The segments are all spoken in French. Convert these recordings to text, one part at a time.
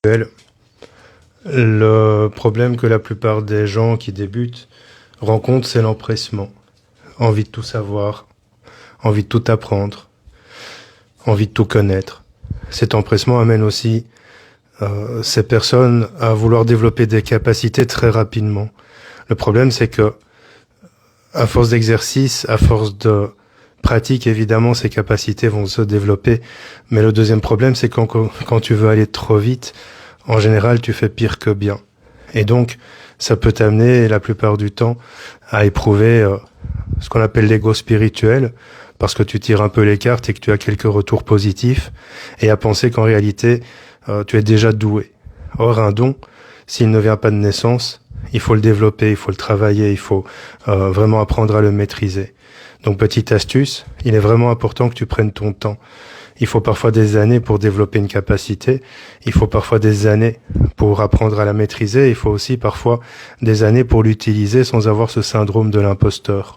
Le problème que la plupart des gens qui débutent rencontrent, c'est l'empressement. Envie de tout savoir, envie de tout apprendre, envie de tout connaître. Cet empressement amène aussi ces personnes à vouloir développer des capacités très rapidement. Le problème, c'est que à force d'exercice, à force de pratique, évidemment, ces capacités vont se développer. Mais le deuxième problème, c'est quand tu veux aller trop vite, en général, tu fais pire que bien. Et donc, ça peut t'amener, la plupart du temps, à éprouver ce qu'on appelle l'ego spirituel, parce que tu tires un peu les cartes et que tu as quelques retours positifs, et à penser qu'en réalité, tu es déjà doué. Or, un don, s'il ne vient pas de naissance, il faut le développer, il faut le travailler, il faut vraiment apprendre à le maîtriser. Donc, petite astuce, il est vraiment important que tu prennes ton temps. Il faut parfois des années pour développer une capacité. Il faut parfois des années pour apprendre à la maîtriser. Il faut aussi parfois des années pour l'utiliser sans avoir ce syndrome de l'imposteur.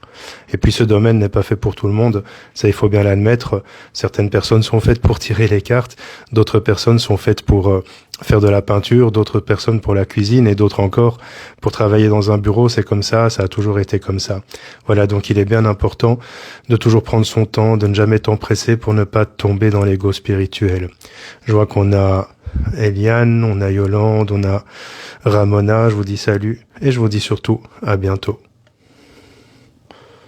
Et puis ce domaine n'est pas fait pour tout le monde. Ça, il faut bien l'admettre. Certaines personnes sont faites pour tirer les cartes. D'autres personnes sont faites pour faire de la peinture. D'autres personnes pour la cuisine et d'autres encore pour travailler dans un bureau. C'est comme ça a toujours été comme ça. Voilà, donc il est bien important de toujours prendre son temps, de ne jamais t'empresser pour ne pas tomber dans l'ego spirituel. Je vois qu'on a Eliane, on a Yolande, on a Ramona, je vous dis salut et je vous dis surtout à bientôt.